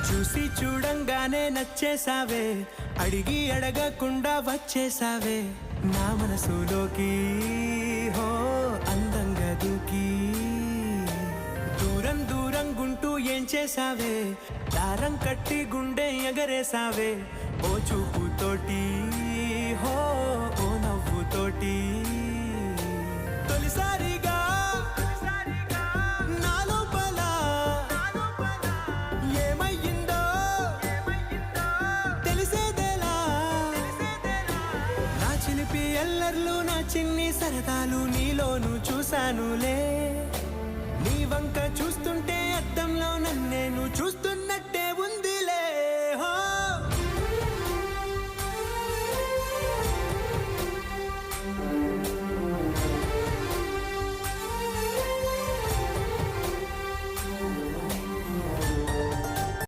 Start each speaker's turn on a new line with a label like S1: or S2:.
S1: చూసి చూడంగానే నచ్చేసావే, అడిగి అడగకుండా వచ్చేసావే నా మనసులోకి. హో అందంగా దూకి దూరం దూరం గుంటూ ఏం చేసావే, దారం కట్టి గుండె ఎగరేసావే ఓ చూపుతోటి. హో ఓ నవ్వుతోటి తొలిసారిగా నా లోపల ఏమయ్యిందో తెలిసేదేలా. నా చిలిపి ఎల్లర్లు నా చిన్ని సరదాలు నీలోను చూశానులే. నీ వంక చూస్తుంటే అద్దంలో నన్నేను చూస్తున్నట్టు